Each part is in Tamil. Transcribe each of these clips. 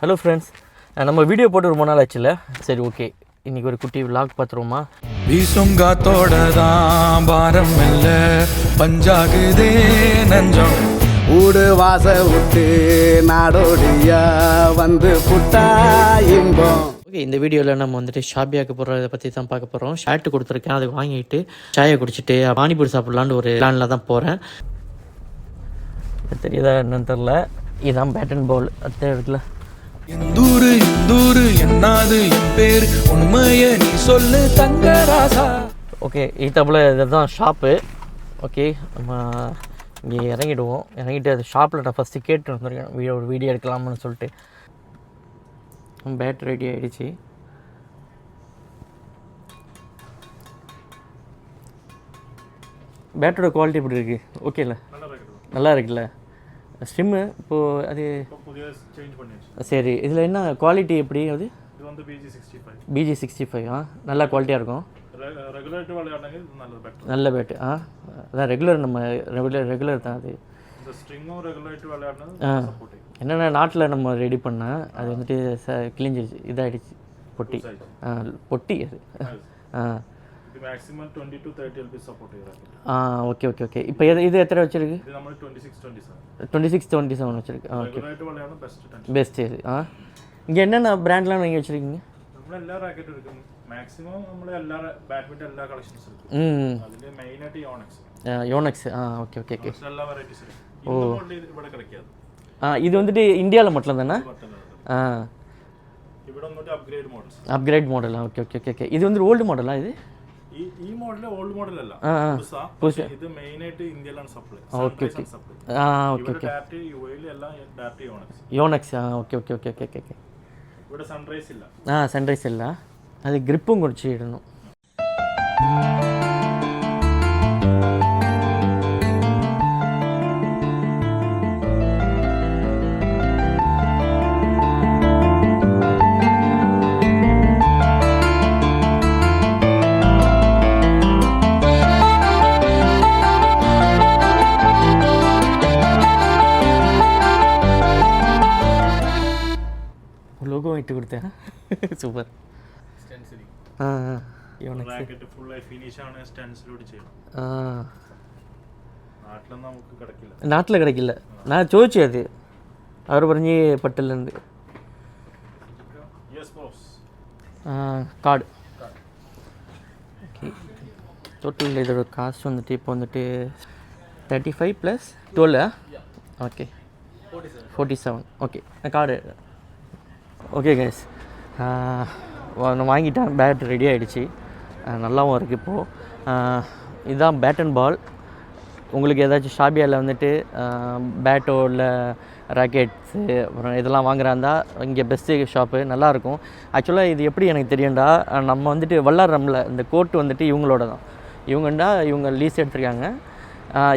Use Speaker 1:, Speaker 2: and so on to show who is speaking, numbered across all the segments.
Speaker 1: ஹலோ ஃப்ரெண்ட்ஸ், நம்ம வீடியோ போட்டு ரொம்ப நாள் ஆச்சுல்ல. சரி, ஓகே, இன்றைக்கி ஒரு குட்டி விலாக் பார்த்துருவோமா.
Speaker 2: வீசுங்காத்தோட தான் பாரம் இல்லை பஞ்சாகுதே நஞ்சம்
Speaker 3: ஊடு வாச விட்டு நாடோடியா வந்து புட்டா இன்பம்.
Speaker 1: ஓகே, இந்த வீடியோவில் நம்ம வந்துட்டு ஷாப்பியாக்க போகிறத பற்றி தான் பார்க்க போகிறோம். ஷர்ட்டு கொடுத்துருக்கேன், அதை வாங்கிட்டு சாயை குடிச்சிட்டு பானிபூரி சாப்பிட்லான்னு ஒரு பிளானில் தான் போகிறேன். தெரியுதா என்னன்னு தெரில. இதுதான் பேட் அண்ட் பால் அத்தை இருக்குல்ல.
Speaker 2: இந்தூரு என்னாது என் பேர் உண்மைய நீ சொல்லு தங்கராசா.
Speaker 1: ஓகே, இதுல இதுதான் ஷாப்பு. ஓகே, நம்ம இங்கே இறங்கிடுவோம். இறங்கிட்டு அது ஷாப்பில் நான் ஃபஸ்ட்டு கேட்டு வந்துருக்கேன் ஒரு வீடியோ எடுக்கலாம்னு சொல்லிட்டு. பேட் ரெடி ஆகிடுச்சு. பேட்டோட குவாலிட்டி எப்படி இருக்குது? ஓகே இல்லை, நல்லா இருக்குல்ல. ஸ்ட்ரிம்மு இப்போது அது சரி. இதில் என்ன குவாலிட்டி எப்படி? அது BG65 நல்லா குவாலிட்டியாக இருக்கும். நல்ல பேட்டு. அதான் ரெகுலர், நம்ம ரெகுலர் தான் அது. என்னென்ன நாட்டில் நம்ம ரெடி பண்ணால் அது வந்துட்டு கிழிஞ்சிருச்சு, இதாகிடுச்சு, பொட்டி. அது
Speaker 4: maximum 20 to 30 LP support
Speaker 1: okay. இப்போ இது எத்தனை வச்சிருக்கு?
Speaker 4: இது நம்ம
Speaker 1: 2627 வச்சிருக்கு. Okay, best. இது இங்கே என்னென்ன பிராண்ட்லாம் நீங்கள் வச்சுருக்கீங்க?
Speaker 4: நம்ம எல்லா ராக்கெட்டும் இருக்கு. மேக்ஸிமம் நம்ம எல்லா பேட்மிண்டன் எல்லா கலெக்ஷன்ஸ் இருக்கு. அதுல மெயினா யோனெக்ஸ்.
Speaker 1: ஓகே.
Speaker 4: எல்லா வெரைட்டிஸ் இருக்கு. இந்த மாடல் இது ഇവിടെ கிடைக்காது.
Speaker 1: இது வந்துட்டு இந்தியாவில் மட்டும் தானே?
Speaker 4: ഇവിടെ வந்துட்டு
Speaker 1: அப்கிரேட் மாடல். ஓகே. இது வந்து ஓல்டு மாடலா? இது
Speaker 4: ഈ മോഡൽ ഓൾഡ് മോഡൽ അല്ല, ഇത് മെയിൻ ആയിട്ട് ഇന്ത്യയിലാണ് സപ്ലൈ.
Speaker 1: ഓക്കെ.
Speaker 4: ഡയറക്റ്റ് യുഎയിൽ എല്ലാം ഡയറക്റ്റ്
Speaker 1: യോണക്സ്. ഓക്കെ.
Speaker 4: ഇവിടെ സൺറൈസ് ഇല്ല.
Speaker 1: സൺറൈസ് ഇല്ല. അത് ഗ്രിപ്പും കുറച്ച് ഇടണം. லோகோ இட்டு கொடுத்தேன். சூப்பர்.
Speaker 4: റാക്കറ്റ് ഫുൾ ആയി ഫിനിഷ് ആണ് സ്റ്റെൻസിലോട് ചെയ്യണം. നാട്ടിലൊന്നും നമുക്ക് കിടക്കില്ല.
Speaker 1: നാട്ടിൽ കിടക്കില്ല. நான் ചോദിച്ചു அது அவர் പറഞ്ഞ് പട്ടിലുണ്ട്. கார்டு. ஓகே, டோட்டல் இதோட காஸ்ட் வந்துட்டு இப்போ வந்துட்டு 35 + 12. Okay, 47. Okay, card. Okay guys, நான் வாங்கிட்டேன். பேட் ரெடி ஆகிடுச்சு, நல்லாவும் இருக்குது இப்போது. இதுதான் பேட் அண்ட் பால். உங்களுக்கு ஏதாச்சும் ஷாபியாவில் வந்துட்டு பேட்டோ இல்லை ராக்கெட்ஸு அப்புறம் இதெல்லாம் வாங்குறாந்தா இங்கே பெஸ்ட்டு ஷாப்பு, நல்லாயிருக்கும். ஆக்சுவலாக இது எப்படி எனக்கு தெரியும்டா, நம்ம வந்துட்டு விளாட்றோம்ல, இந்த கோர்ட்டு வந்துட்டு இவங்களோட தான். இவங்க லீஸ் எடுத்துருக்காங்க.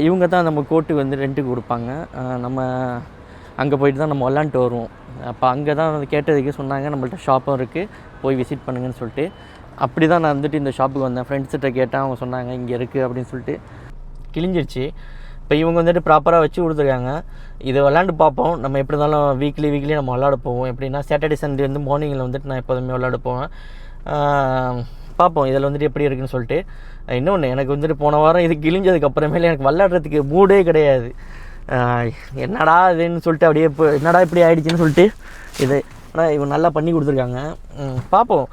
Speaker 1: இவங்க தான் நம்ம கோர்ட்டுக்கு வந்து ரெண்ட்டுக்கு கொடுப்பாங்க. நம்ம அங்கே போயிட்டு தான் நம்ம விளாண்டுட்டு வருவோம். அப்போ அங்கே தான் வந்து கேட்டதுக்கு சொன்னாங்க நம்மள்ட்ட ஷாப்பும் இருக்குது, போய் விசிட் பண்ணுங்கன்னு சொல்லிட்டு. அப்படி தான் நான் வந்துட்டு இந்த ஷாப்புக்கு வந்தேன். ஃப்ரெண்ட்ஸ்கிட்ட கேட்டேன், அவங்க சொன்னாங்க இங்கே இருக்குது அப்படின்னு சொல்லிட்டு. கிழிஞ்சிருச்சு. இப்போ இவங்க வந்துட்டு ப்ராப்பராக வச்சு கொடுத்துருக்காங்க. இதை விளாண்டு பார்ப்போம். நம்ம எப்படி இருந்தாலும் வீக்லி நம்ம விளாட போவோம். எப்படின்னா சாட்டர்டே சண்டே வந்து மார்னிங்கில் வந்துட்டு நான் எப்போதுமே விளாட போவேன். பார்ப்போம் இதில் வந்துட்டு எப்படி இருக்குன்னு சொல்லிட்டு. இன்னொன்று, எனக்கு வந்துட்டு போன வாரம் இது கிழிஞ்சதுக்கப்புறமேலே எனக்கு விளாட்றதுக்கு மூடே கிடையாது. என்னடா இதுன்னு சொல்லிட்டு அப்படியே இப்போ என்னடா இப்படி ஆகிடுச்சின்னு சொல்லிட்டு இது. ஆனால் இவங்க நல்லா பண்ணி கொடுத்துருக்காங்க. பார்ப்போம்.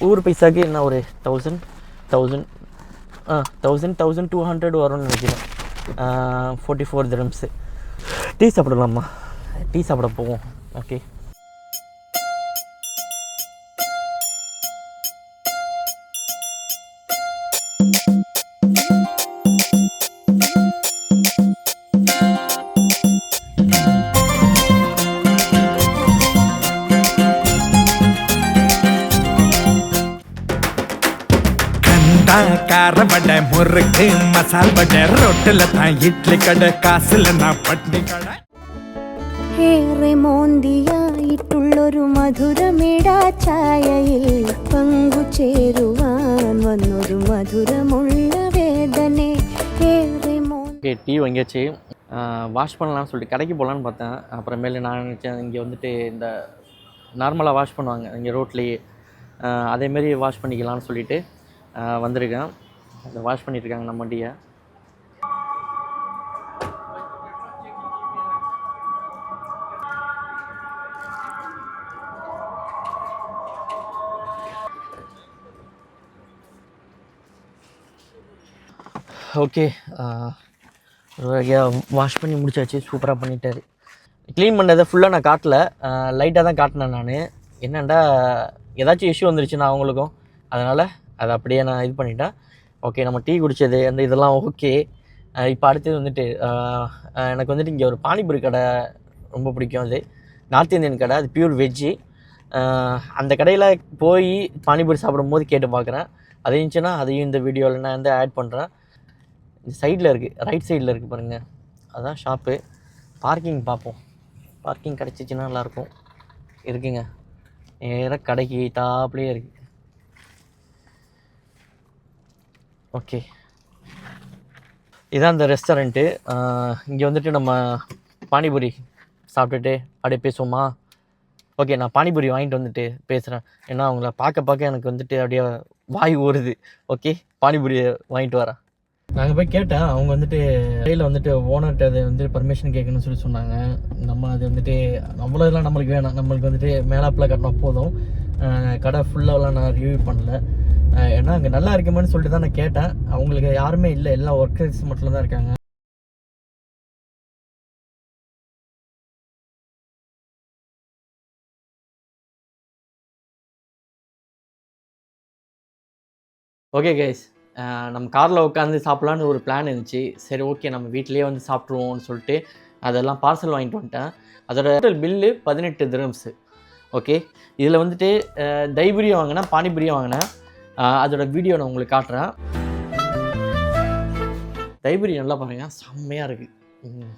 Speaker 1: ஒரு பைசாக்கு என்ன ஒரு 1200 வரும்னு நினைக்கிறேன். 44 dirhams. டீ சாப்பிடலாமா? டீ சாப்பிட போவோம். ஓகே,
Speaker 2: கார வடை முறுக்கு மசால் வடை ரொட்டில தான் இட்லி கடை காசுல நான் பட்னி கடை.
Speaker 5: ഏറെ മോന്തിയായിട്ടുള്ളൊരു മധുരമിടാ ചായയിൽ പങ്കുചേരുവാൻ വന്നൊരു മധുരമുള്ള വേദനെ ഏറെ
Speaker 1: ஓகே, டீ வாங்கியாச்சு. வாஷ் பண்ணலாம்னு சொல்லிட்டு கடைக்கு போகலான்னு பார்த்தேன். அப்புறமேலு நான் நினச்சேன் இங்கே வந்துட்டு இந்த நார்மலாக வாஷ் பண்ணுவாங்க இங்கே ரோட்லேயே, அதேமாரி வாஷ் பண்ணிக்கலாம்னு சொல்லிட்டு வந்திருக்கேன். அதை வாஷ் பண்ணியிருக்காங்க நம்ம வண்டியை. ஓகே, ஒரு வகையாக வாஷ் பண்ணி முடிச்சாச்சு. சூப்பராக பண்ணிட்டாரு. க்ளீன் பண்ணதை ஃபுல்லாக நான் காட்டல, லைட்டாக தான் காட்டினேன் நான். என்னென்னா ஏதாச்சும் இஷ்யூ வந்துருச்சுன்னா அவங்களுக்கும், அதனால் அதை அப்படியே நான் இது பண்ணிட்டேன். ஓகே, நம்ம டீ குடித்தது அந்த இதெல்லாம் ஓகே. இப்போ அடுத்தது வந்துட்டு எனக்கு வந்துட்டு இங்கே ஒரு பானிபூரி கடை ரொம்ப பிடிக்கும். அது நார்த் இந்தியன் கடை, அது பியூர் வெஜ்ஜு. அந்த கடையில் போய் பானிபூரி சாப்பிடும்போது கேட்டு பார்க்குறேன். அது இருந்துச்சுன்னா அதையும் இந்த வீடியோவில் நான் வந்து ஆட் பண்ணுறேன். இந்த சைடில் இருக்குது, ரைட் சைடில் இருக்குது பாருங்கள், அதுதான் ஷாப்பு. பார்க்கிங் பார்ப்போம். பார்க்கிங் கிடச்சிச்சின்னா நல்லாயிருக்கும். இருக்குங்க, நேராக கடைக்கு டாப்லேயே இருக்குது. ஓகே, இதுதான் இந்த ரெஸ்டாரண்ட்டு. இங்கே வந்துட்டு நம்ம பானிபூரி சாப்பிட்டுட்டு அப்படியே பேசுவோமா? ஓகே, நான் பானிபூரி வாங்கிட்டு வந்துட்டு பேசுகிறேன். ஏன்னா அவங்கள பார்க்க எனக்கு வந்துட்டு அப்படியே வாய் ஊறுது. ஓகே, பானிபூரியை வாங்கிட்டு வரேன். நாங்கள் போய் கேட்டேன், அவங்க வந்துட்டு கடையில் வந்துட்டு ஓனர்கிட்ட அதை வந்து பர்மிஷன் கேட்கணும்னு சொல்லி சொன்னாங்க. நம்ம அது வந்துட்டு அவ்வளோ இதெல்லாம் நம்மளுக்கு வேணாம், நம்மளுக்கு வந்துட்டு மேலாப்பில் கட்டினா போதும். கடை ஃபுல்லாகலாம் நான் ரிவ்யூ பண்ணல, ஏன்னா அங்கே நல்லா இருக்குமான்னு சொல்லிட்டு தான் நான் கேட்டேன். அவங்களுக்கு யாருமே இல்லை, எல்லாம் ஒர்க்கர்ஸ் மட்டும் தான் இருக்காங்க. ஓகே கைஸ், நம்ம காரில் உட்காந்து சாப்பிட்லான்னு ஒரு பிளான் இருந்துச்சு. சரி ஓகே, நம்ம வீட்டிலேயே வந்து சாப்பிட்ருவோம்னு சொல்லிட்டு அதெல்லாம் பார்சல் வாங்கிட்டு வந்துட்டேன். அதோட டோட்டல் பில்லு 18 dirhams. ஓகே, இதில் வந்துட்டு தைபூரியும் வாங்கினேன், பானிபூரியும் வாங்கினேன். அதோட வீடியோ நான் உங்களுக்கு காட்டுறேன். தைபூரி நல்லா பாருங்கள், செம்மையாக இருக்குது.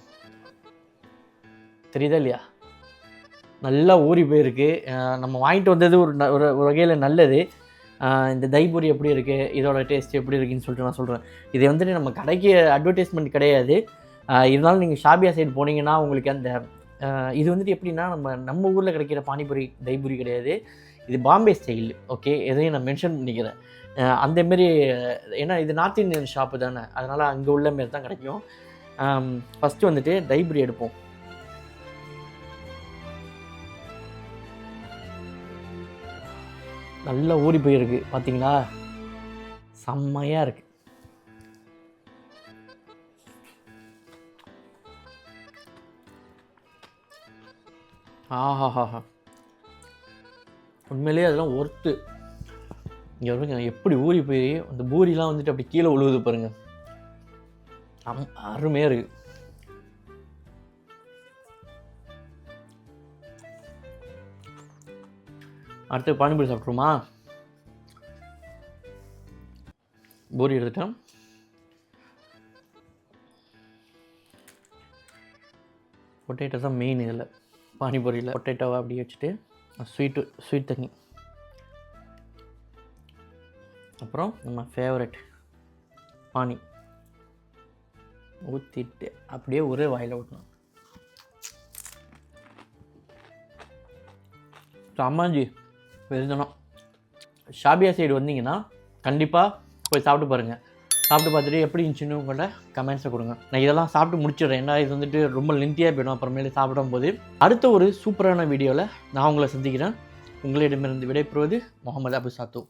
Speaker 1: தெரியுதா இல்லையா? நல்லா ஊறி போயிருக்கு. நம்ம வாங்கிட்டு வந்தது ஒரு வகையில் நல்லது. இந்த தைபூரி எப்படி இருக்குது, இதோட டேஸ்ட் எப்படி இருக்குன்னு சொல்லிட்டு நான் சொல்கிறேன். இது வந்துட்டு நம்ம கடைக்கு அட்வர்டைஸ்மெண்ட் கிடையாது. இருந்தாலும் நீங்கள் ஷாபியா சைடு போனீங்கன்னா உங்களுக்கு அந்த இது வந்துட்டு எப்படின்னா நம்ம ஊரில் கிடைக்கிற பானிபூரி தைபூரி கிடையாது, இது பாம்பே ஸ்டைல். ஓகே, எதையும் நான் மென்ஷன் பண்ணிக்கிறேன். அந்தமாரி, ஏன்னா இது நார்த் இந்தியன் ஷாப்பு தானே, அதனால் அங்கே உள்ள மாரி தான் கிடைக்கும். ஃபஸ்ட்டு வந்துட்டு தைபூரி எடுப்போம். நல்லா ஊறி போயிருக்கு பார்த்தீங்களா, செம்மையாக இருக்குது. ஆஹாஹாஹா, உண்மையிலேயே அதெல்லாம் ஒர்த்து. இங்கே வருங்க எப்படி ஊறி போய் அந்த பூரிலாம் வந்துட்டு அப்படி கீழே விழுவுது பாருங்கள், அருமையாக இருக்குது. அடுத்து பானிபூரி சாப்பிட்ருமா? பூரி எடுத்துட்டேன். பொட்டேட்டோ தான் மெயின் இதில் பானிபூரியில். பொட்டேட்டோவை அப்படியே வச்சுட்டு ஸ்வீட் தண்ணி, அப்புறம் நம்ம ஃபேவரட் பானி ஊற்றிட்டு அப்படியே ஒரே வாயில் ஊற்றணும். சாமாஞ்சி வெறுதனம். ஷாபியா சைடு வந்தீங்கன்னா கண்டிப்பாக போய் சாப்பிட்டு பாருங்கள். சாப்பிட்டு பார்த்துட்டு எப்படி இருந்துச்சுன்னு உங்கள்கிட்ட கமெண்ட்ஸை கொடுங்க. நான் இதெல்லாம் சாப்பிட்டு முடிச்சிடுறேன், ஏன்னா இது வந்துட்டு ரொம்ப லென்த்தியாக போயிடும் அப்புறமேலே சாப்பிடும் போது. அடுத்த ஒரு சூப்பரான வீடியோவில் நான் உங்களை சந்திக்கிறேன். உங்களிடமிருந்து விடைபெறுவது முகமது அபு சாத்து.